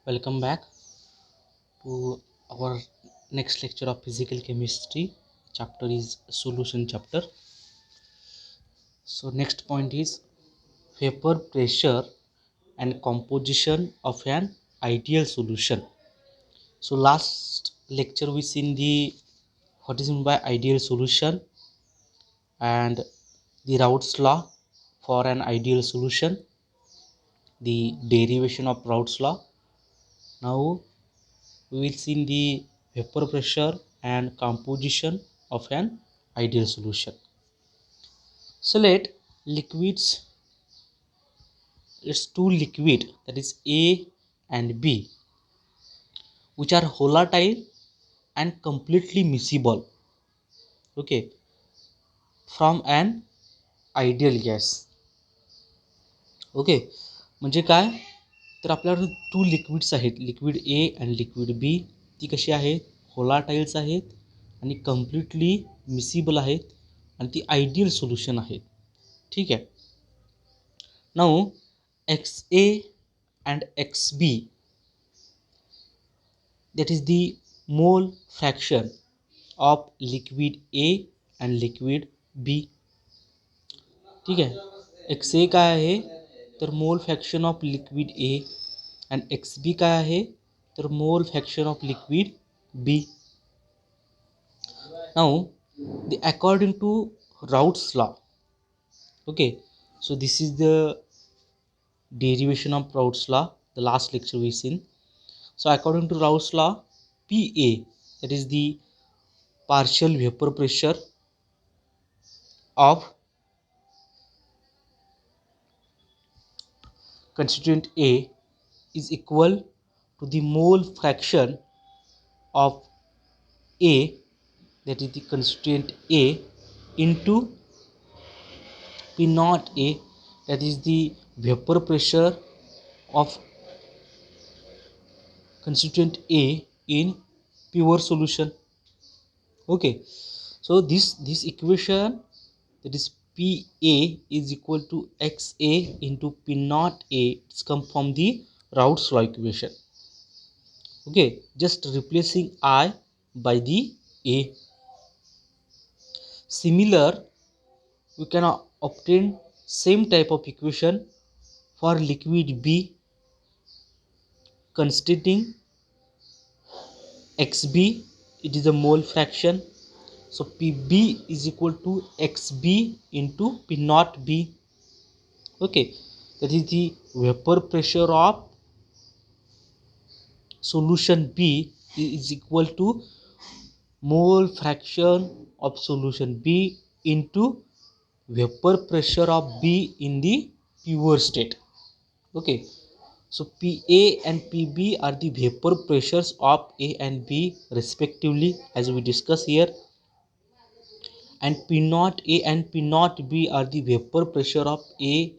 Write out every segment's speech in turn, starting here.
Welcome back to our next lecture of physical chemistry. Chapter is solution chapter. So next point is vapor pressure and composition of an ideal solution. So last lecture we seen the what is meant by ideal solution and the Raoult's law for an ideal solution, the derivation of Raoult's law. Now we will see the vapor pressure and composition of an ideal solution. So let liquids, it's two liquid, that is A and B, which are volatile and completely miscible, okay, from an ideal gas. Okay, म्हणजे काय तर आपल्याकडे two liquids आहेत, liquid A आणि liquid B. ती कशी आहेत, व्होलाटाईल्स आहेत आणि कम्प्लिटली मिसिबल आहेत आणि ती आयडियल सोल्युशन आहेत. ठीक आहे. Now X A and x B, that is the mole fraction of liquid A and liquid B. ठीक आहे. एक्स ए काय आहे तर mole fraction of liquid A and x B काय आहे तर mole fraction of liquid B. Now the according to Raoult's law, okay, so this is the derivation of Raoult's law, the last lecture we seen. So according to Raoult's law, PA, that is the partial vapor pressure of constituent A is equal to the mole fraction of A, that is the constituent A, into P naught A, that is the vapor pressure of constituent A in pure solution. Okay, so this equation, that is PA is equal to XA into P naught A, it's come from the Raoult's law equation. Okay, just replacing I by the A. Similar, we can obtain same type of equation for liquid B constituting XB, it is a mole fraction, so PB is equal to XB into P naught B. Okay, that is the vapor pressure of solution B is equal to mole fraction of solution B into vapor pressure of B in the pure state. Okay, so PA and PB are the vapor pressures of A and B respectively, as we discuss here, and P naught A and P naught B are the vapor pressure of A,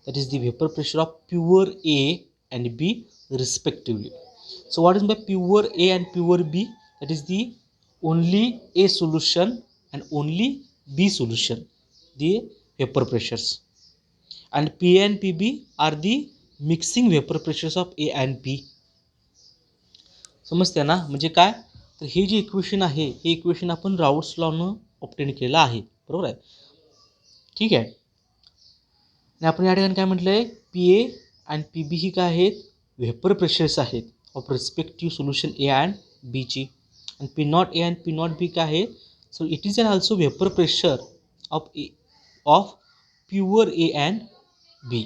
that is the vapor pressure of pure A and B respectively. So what is by pure A and pure B? That is the only A solution and only B solution, the vapor pressures, and P and PB are the mixing vapour pressures of A and B. समजते ना, म्हणजे काय तर हे जे equation आहे हे equation आपण राऊट्स लॉनं obtain केलं आहे, बरोबर आहे. ठीक आहे. आणि आपण या ठिकाणी काय म्हटलं आहे, P A and P B ही काय आहेत, वेपर प्रेशर्स आहेत of respective solution A and बीची. आणि P naught A and P naught B काय आहे, so it is an also vapour pressure of pure A and B.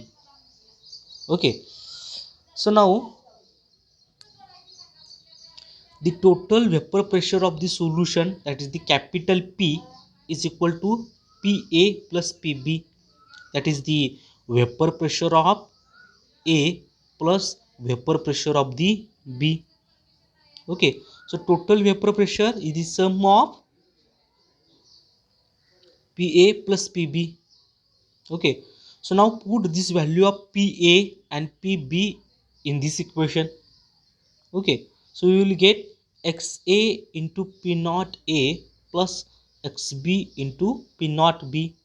Okay, so now the total vapor pressure of the solution, that is the capital P, is equal to PA plus PB, that is the vapor pressure of A plus vapor pressure of the B. Okay, so total vapor pressure is the sum of PA plus PB. Okay, so now put this value of PA and PB in this equation. Okay, so we will get XA into P naught A plus XB into P naught B.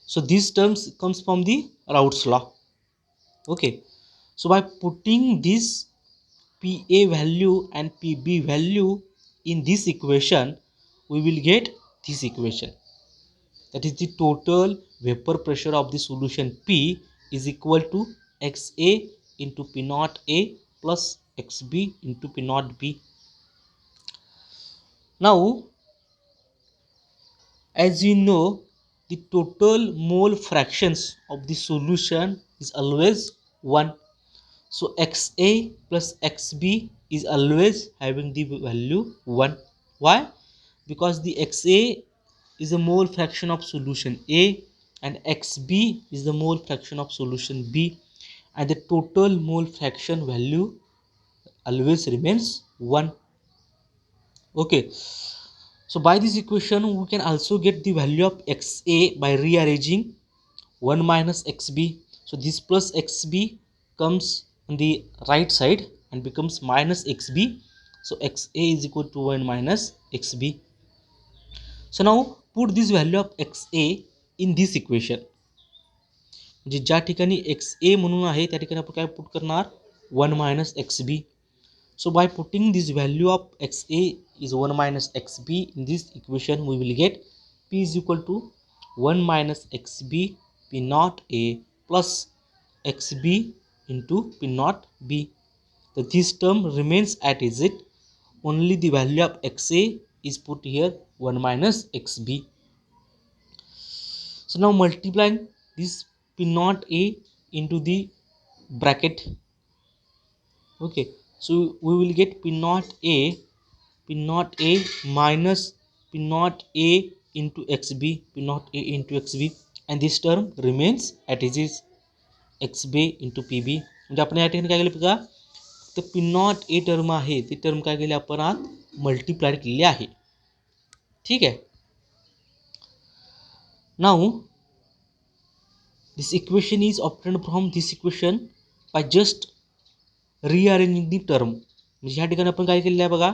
So these terms comes from the Raoult's law. Okay, so by putting these PA value and PB value in this equation, we will get this equation. That is the total vapor pressure of the solution P is equal to XA into P naught A plus XB into P naught B. Now, as you know, the total mole fractions of the solution is always 1. So XA plus XB is always having the value 1. Why? Because the XA is a mole fraction of solution A and XB is the mole fraction of solution B, and the total mole fraction value always remains 1. Okay, so by this equation we can also get the value of XA by rearranging 1 minus XB. So this plus XB comes on the right side and becomes minus XB. So XA is equal to 1 minus XB. So now put this value of XA in this equation. म्हणजे ज्या ठिकाणी XA म्हणून आहे त्या ठिकाणी आपण काय put करणार 1 minus XB. So by putting this value of XA is 1 minus XB in this equation, we will get P is equal to 1 minus XB P naught A plus XB into P naught B. So this term remains at is it. Only the value of XA is put here 1 minus XB. So now multiplying this P naught A into the bracket. Okay, so we will get P naught A minus P naught A into XB, P naught A into XB, and this term remains at is XB into PB. म्हणजे आपण या ठिकाणी काय केलं बघा, तर P naught A term आहे ती टर्म काय केली आपण आत मल्टिप्लाय केली आहे. ठीक आहे. Now this equation is obtained from this equation by just rearranging the term. म्हणजे ह्या ठिकाणी आपण काय केलेलं आहे बघा,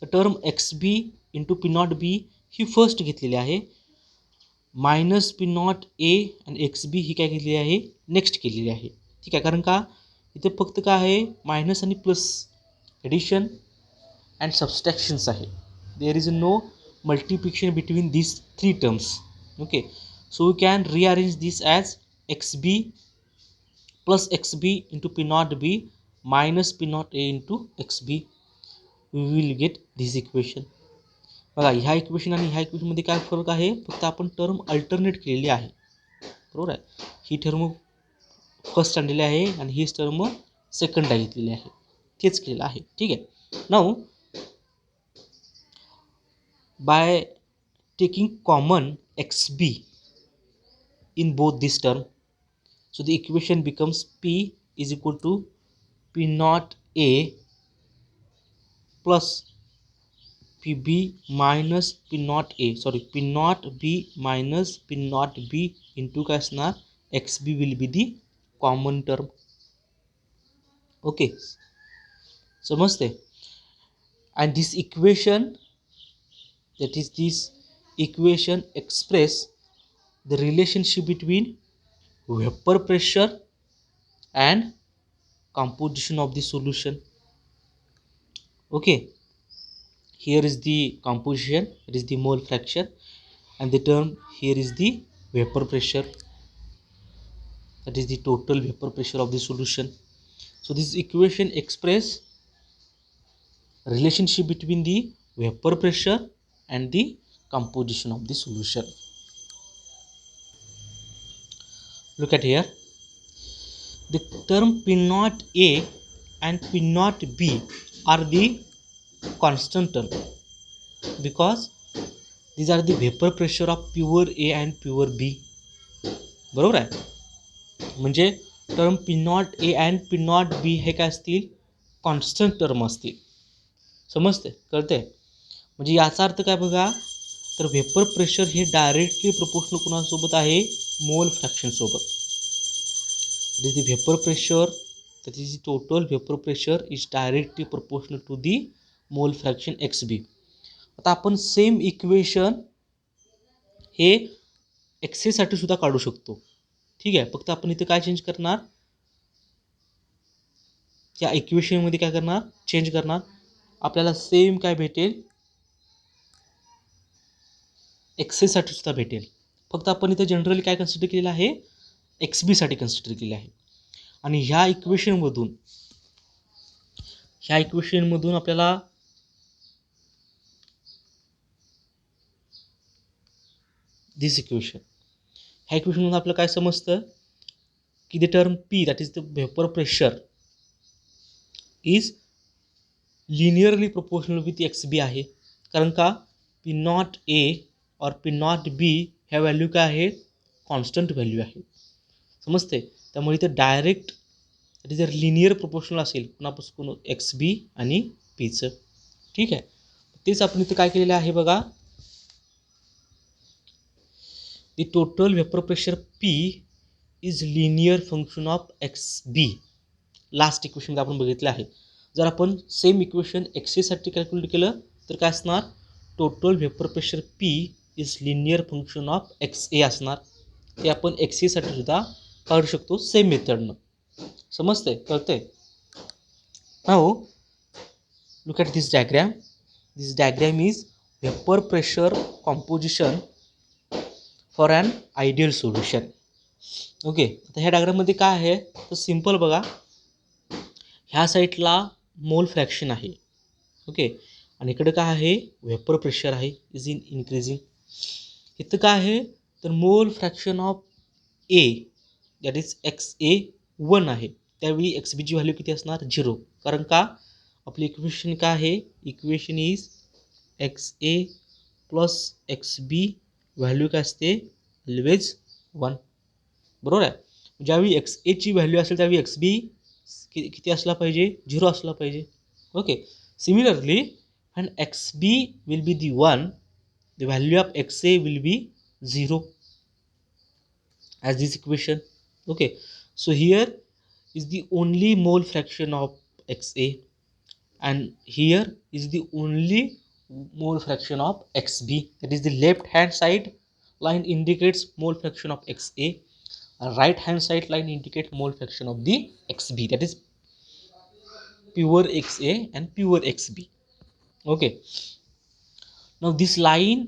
तर term XB into P not B he first घेतलेली आहे, मायनस P नॉट A आणि XB ही काय केलेली आहे नेक्स्ट केलेली आहे. ठीक आहे, कारण का इथे फक्त काय आहे मायनस आणि प्लस एडिशन अँड सबस्ट्रॅक्शन्स आहे. There is no multiplication between this 3 terms. Okay, so we can rearrange this as XB plus XB into P naught B minus P naught A into XB. We will get this equation. बघा ह्या equation आणि ह्या equation मध्ये काय फरक आहे, फक्त आपण टर्म अल्टरनेट केलेली आहे. बरोबर आहे, ही टर्म फर्स्ट आणलेली आहे आणि ही टर्म सेकंडला घेतलेली आहे, तेच केलेलं आहे. ठीक आहे. Now by taking common XB in both this term, so the equation becomes P is equal to P naught A plus PB minus P naught A, sorry P naught B minus P naught B into काय असणार XB will be the common term. Okay, समजते. And this equation, that is this equation express the relationship between vapor pressure and composition of the solution. Okay, here is the composition, it is the mole fraction, and the term here is the vapor pressure, that is the total vapor pressure of the solution. So this equation express relationship between the vapor pressure and the composition of the solution. Look at here, the term P naught A and P naught B are the constant term because these are the vapor pressure of pure A and pure B. बरोबर आहे, म्हणजे term P naught A and P naught B हे काय असतील constant term असतील. समजते, कळते. म्हणजे याचा अर्थ काय बघा, तर व्हेपर प्रेशर हे डायरेक्टली प्रोपोर्शनल कोणासोबत आहे मोल फ्रॅक्शन सोबत. That is the vapor pressure, that is the total vapor pressure is directly proportional to the mole fraction XB. आता आपण सेम इक्वेशन हे XA साठी सुद्धा काढू शकतो. ठीक आहे, फक्त आपण इथे काय चेंज करणार, त्या इक्वेशनमध्ये काय करणार, चेंज करणार, आपल्याला सेम काय भेटेल, एक्सएसाठी सुद्धा भेटेल. फक्त आपण इथं जनरली काय कन्सिडर केलेलं आहे, एक्स बीसाठी कन्सिडर केले आहे. आणि ह्या इक्वेशनमधून आपल्याला दिस इक्वेशन, ह्या इक्वेशनमधून आपल्याला काय समजतं की the term P, that is the vapour pressure, is linearly proportional with x B आहे. कारण का पी नॉट ए और पी नॉट बी ह्या व्हॅल्यू काय आहे, कॉन्स्टंट व्हॅल्यू आहे. समजते. त्यामुळे इथं डायरेक्ट इथे जर लिनियर प्रोपोर्शनल असेल कुणापासून, एक्स बी आणि पीचं. ठीक आहे. तेच आपण इथे काय केलेलं आहे बघा, the total vapour pressure P is linear function of X B. Last इक्वेशनमध्ये आपण बघितलं आहे. जर आपण सेम इक्वेशन एक्ससाठी कॅल्क्युलेट केलं तर काय असणार, total vapour pressure P is linear function of X A असणार. ते आपण एक्स एसाठी सुद्धा काढू शकतो सेम मेथडनं. समजते, कळते. Now look at this diagram. This diagram is vapour pressure composition for an ideal solution. Okay. आता ह्या डायग्राममध्ये काय आहे तर सिम्पल बघा, ह्या साईडला मोल फ्रॅक्शन आहे. ओके. आणि इकडे काय आहे, व्हेपर प्रेशर आहे, इज इन इन्क्रीजिंग. इथं काय आहे तर mole fraction of A that is x A 1 आहे. त्यावेळी एक्स बीची व्हॅल्यू किती असणार, 0. कारण का आपली इक्वेशन काय आहे, equation is x A plus x B, value काय असते, ऑलवेज 1. बरोबर आहे. ज्यावेळी एक्स एची व्हॅल्यू असेल त्यावेळी एक्स बी किती असला पाहिजे, 0 असला पाहिजे. Okay. Similarly when xb will be the 1, the value of xa will be 0 as this equation. Okay, so here is the only mole fraction of xa and here is the only mole fraction of xb. That is the left hand side line indicates mole fraction of xa, right hand side line indicates mole fraction of the xb, that is pure xa and pure xb. Okay, now this line,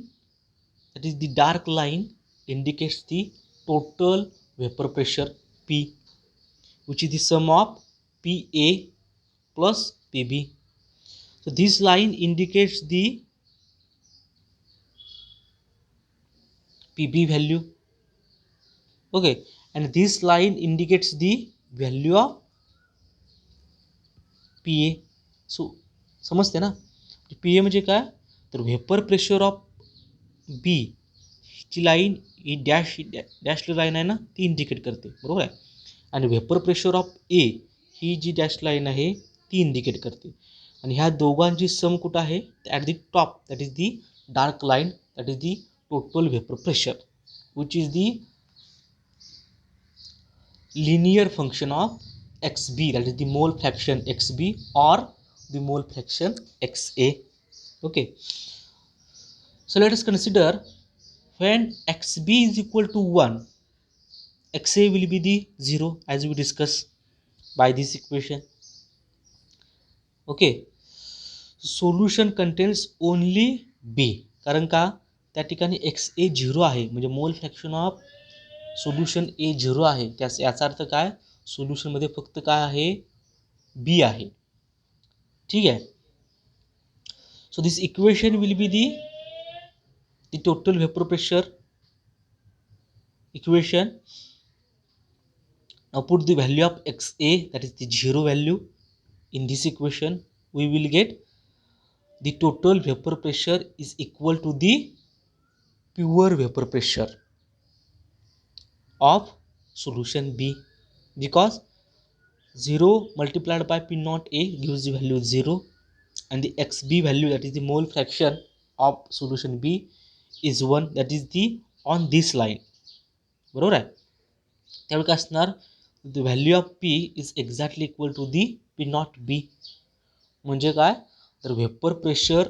that is the dark line, indicates the total vapor pressure P, which is the sum of PA plus PB. So this line indicates the PB value. Okay, and this line indicates the value of PA. So समजते ना, PA म्हणजे काय तर vapour pressure of B ची line ही dash line आहे ना, ती इंडिकेट करते. बरोबर आहे. आणि व्हेपर प्रेशर ऑफ ए ही जी डॅश लाईन आहे ती इंडिकेट करते. आणि ह्या दोघांची सम कुठं आहे, at the top, that is the Dark line, that is the total vapour pressure, which is the linear function of xb, that is the mole fraction xb or the mole fraction xa. Okay, so let us consider when xb is equal to 1, xa will be the 0 as we discussed by this equation. Okay, solution contains only b. कारण का त्या ठिकाणी xa 0 आहे, म्हणजे मोल fraction of solution ए 0 आहे. याचा अर्थ काय, सोल्युशनमध्ये फक्त काय आहे, बी आहे. ठीक आहे. So this equation will be the total vapour pressure equation. Now put the value of xa, that is the 0 value, in this equation. We will get the total vapor pressure is equal to the pure vapor pressure of solution B, because 0 multiplied by P naught A gives the value 0, and the xb value, that is the mole fraction of solution B, is 1, that is the on this line. बरोबर आहे. त्यावेळी काय असणार, the value of P is exactly equal to the P naught B. म्हणजे काय तर vapour pressure,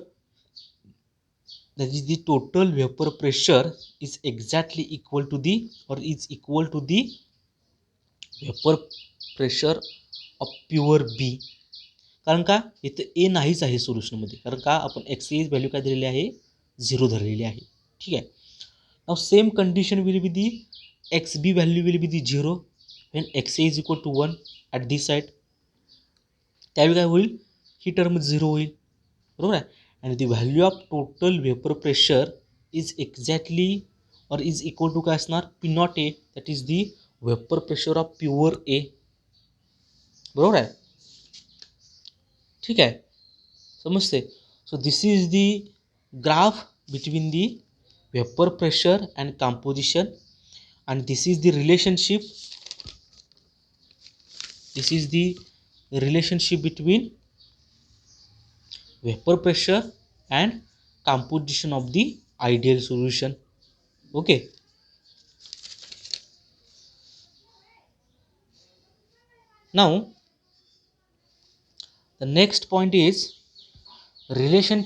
that is the total vapor pressure is exactly equal to the or is equal to the vapor pressure of pure B. कारण का इथं ए नाहीच आहे सोल्युशनमध्ये, कारण का आपण एक्स ए व्हॅल्यू काय दिलेली आहे, 0 धरलेली आहे. ठीक आहे. Now same condition will be the X B value will be the 0 when X A is equal to 1 at this side. त्यावेळी काय होईल, ही टर्म 0 होईल. बरोबर आहे. आणि the value of total vapour pressure is exactly और इज इक्वल टू काय असणार, P naught A, that is the vapour pressure of pure A. बरोबर आहे. ठीक आहे, समजते. So this is the graph between the vapour pressure and composition, and this is the relationship between vapor pressure and composition of the ideal solution. Okay, now the next point is relation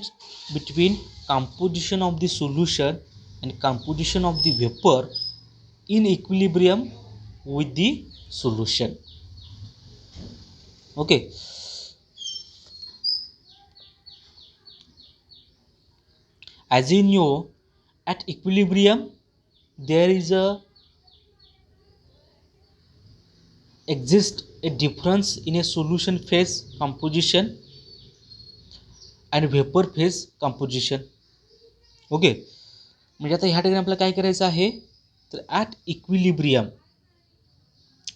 between composition of the solution and composition of the vapor in equilibrium with the solution. Okay, as you know, at equilibrium there is exist a difference in a solution phase composition and vapor phase composition. Okay, म्हणजे आता ह्या ठिकाणी आपल्याला काय करायचं आहे, तर at equilibrium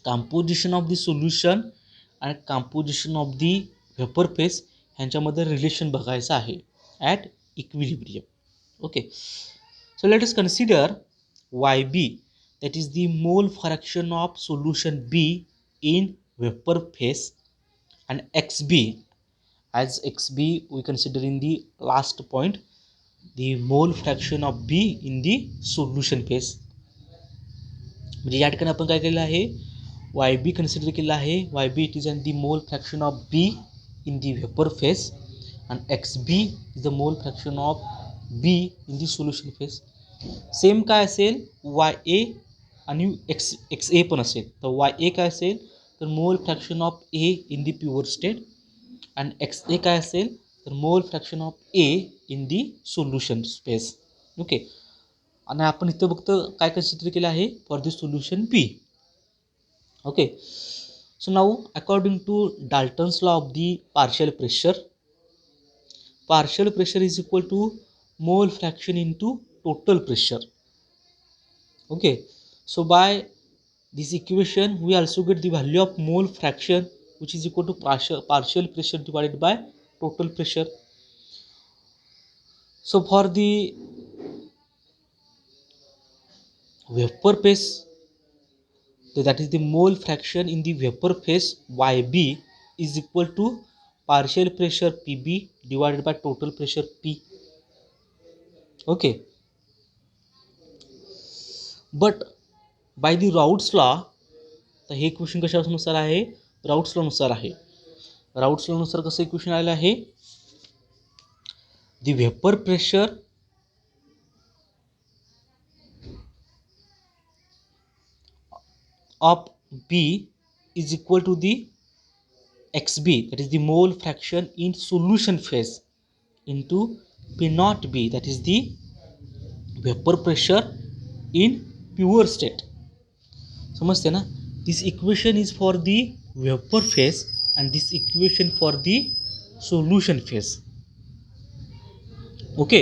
composition of the solution आणि composition of the vapour phase ह्यांच्यामध्ये रिलेशन बघायचं आहे at equilibrium. Okay, so let us consider Y B, that is the mole fraction of solution B in vapor phase, and XB, as XB we consider in the last point, the mole fraction of B in the solution phase. म्हणजे या ठिकाणी आपण काय केलेलं आहे, y B consider केलं आहे. Y B it is and the mole fraction of B in the vapour phase, and x B is the mole fraction of B in the solution phase. Same काय असेल, वाय ए आणि x ए पण असेल. तर वाय ए काय असेल, तर mole fraction of A in the pure state, and X A काय असेल, तर mole fraction of A in the solution space. Okay, आणि आपण इथं फक्त काय कन्सिडर केलं आहे, for the solution B. Okay, so now according to Dalton's law of the partial pressure is equal to mole fraction into total pressure. Okay, so by this equation we also get the value of mole fraction, which is equal to partial pressure divided by total pressure. So for the vapor phase, that is the mole fraction in the vapor phase, YB is equal to partial pressure PB divided by total pressure P. Okay, but by the Raoult's law, तर हे equation कशानुसार आहे, राऊट्स लॉनुसार आहे. राऊट्स लॉनुसार कसं equation आलेलं आहे, the vapour pressure of B is equal to the X B, that is the mole fraction in solution phase, into P naught B, that is the vapour pressure in pure state. समजते ना. This equation is for the vapour phase and this equation for the solution phase. Okay,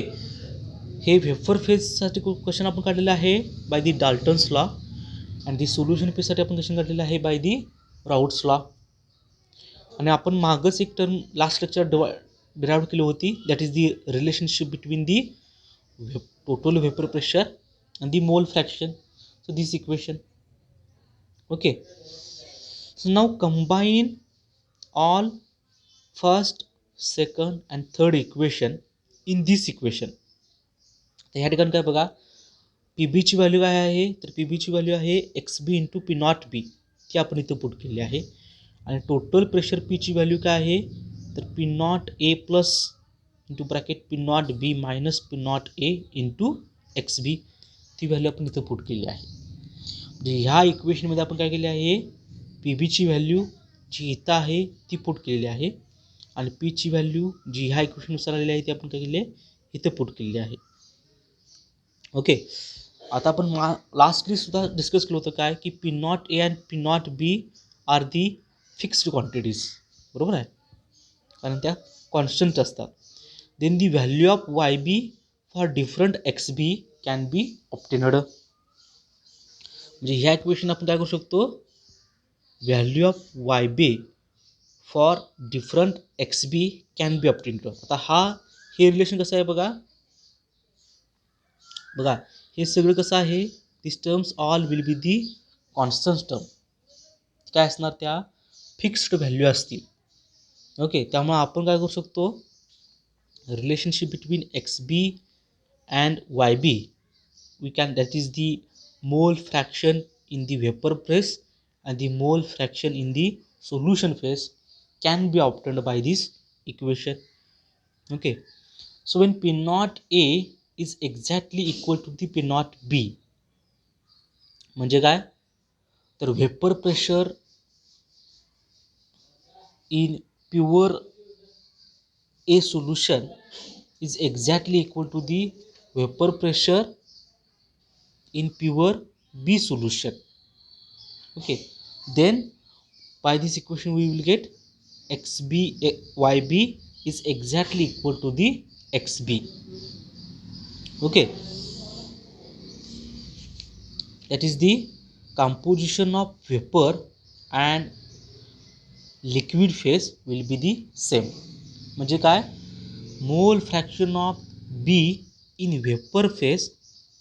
हे vapour फेजसाठी question आपण काढलेलं आहे by the Dalton's law, आणि दी solution फेजसाठी आपण question काढलेलं आहे बाय दी राऊट्स लॉ. आणि आपण मागच एक टर्म लास्ट लेक्चर डिराइव्ह केली होती, that is the relationship between the total vapour pressure and the mole fraction. So this equation. Okay, so now combine all first, second and third equation in this equation. तर ह्या ठिकाणी काय बघा, P बीची value काय आहे, तर P बीची व्हॅल्यू आहे x B into P naught B, ती आपण इथं पुट केली आहे. आणि टोटल प्रेशर पीची व्हॅल्यू काय आहे, तर P naught A plus into bracket P naught B minus P naught A into x B, ती व्हॅल्यू आपण इथं पुट केली आहे. ह्या इक्वेशनमध्ये आपण काय केले आहे, पी बीची व्हॅल्यू जी इथं आहे ती पुट केलेली आहे आणि पीची व्हॅल्यू जी ह्या इक्वेशननुसार आलेली आहे ती आपण काय केली आहे इथं पुट केलेली आहे. ओके, आता आपण लास्टली सुद्धा डिस्कस केलं होतं काय की P naught A and P naught B are the fixed quantities, बरोबर आहे, कारण त्या कॉन्स्टंट असतात. Then the value of Y B for different x B can be obtained. म्हणजे ह्या इक्वेशन आपण काय करू शकतो, value of Y B for different x B can be obtained. आता हे रिलेशन कसं आहे बघा, हे सगळं कसं आहे, this terms all will be the constant term. काय असणार, त्या फिक्स्ड व्हॅल्यू असतील. ओके, त्यामुळे आपण काय करू शकतो, relationship between x B and y B we can, that is the mole fraction in the vapor phase and the mole fraction in the solution phase can be obtained by this equation. Okay, so when P naught A is exactly equal to the P naught B, म्हणजे काय, तर vapour pressure in pure A solution is exactly equal to the vapor pressure in pure B solution. Okay, then by this equation we will get yb is exactly equal to the xb. Okay, that is the composition of vapor and liquid phase will be the same. म्हणजे काय, mole fraction of B in vapor phase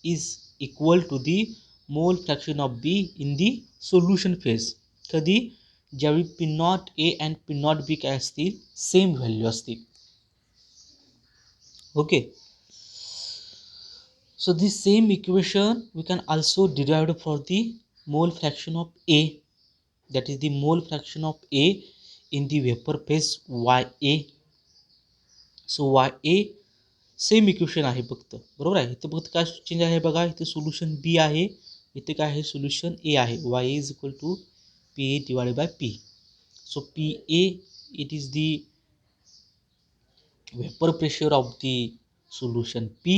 is equal to the mole fraction of B in the solution phase. कधी, ज्यावेळी P naught A and P naught B काय असतील, same value असतील. Okay, so this same equation we can also derive for the mole fraction of A, that is the mole fraction of A in the vapor phase YA. so YA same equation आहे फक्त, बरोबर आहे. इथं फक्त काय change आहे बघा, इथे सोल्युशन बी आहे, इथे काय आहे, सोल्युशन ए आहे. Y is equal to P A divided by P. So P A it is the vapour pressure of the solution P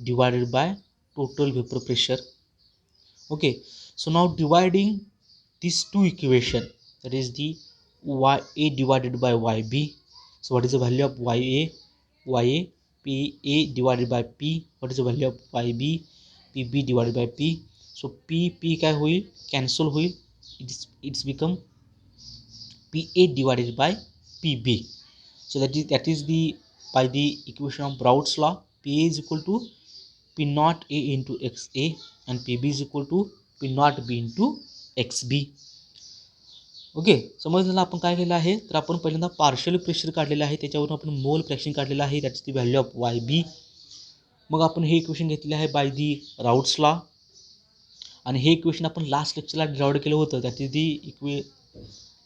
divided by total vapor pressure. Okay, so now dividing these two equation, that is the YA divided by YB. So what is the value of YA PA divided by P. What is the value of YB PB divided by P. So P काय होईल, cancel होईल, it's become PA divided by PB. So that is the, by the equation of Raoult's law, PA is equal to P naught A into XA and PB is equal to P naught B into XB. Okay, समजलं आपण काय केलं आहे, तर आपण पहिल्यांदा partial pressure काढलेलं आहे, त्याच्यावरून आपण मोल फ्रॅक्शन काढलेलं आहे, that is the value of Y B. मग आपण हे इक्वेशन घेतलेले आहे बाय दी राऊट्स लॉ, आणि हे इक्वेशन आपण लास्ट लेक्चरला डिराइव्ह केलं होतं, that is the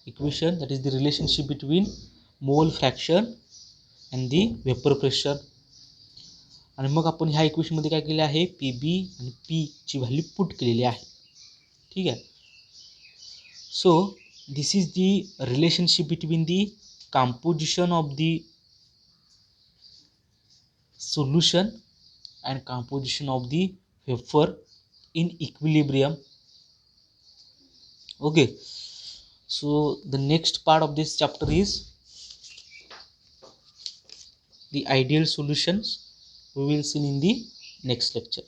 equation, that is the relationship between mole fraction and the vapour pressure. आणि मग आपण ह्या इक्वेशनमध्ये काय केले आहे, पी बी आणि पीची व्हॅल्यू पुट केलेली आहे. ठीक आहे, सो this is the relationship between the composition of the solution and composition of the vapor in equilibrium. Okay, so the next part of this chapter is the ideal solutions. We will see in the next lecture.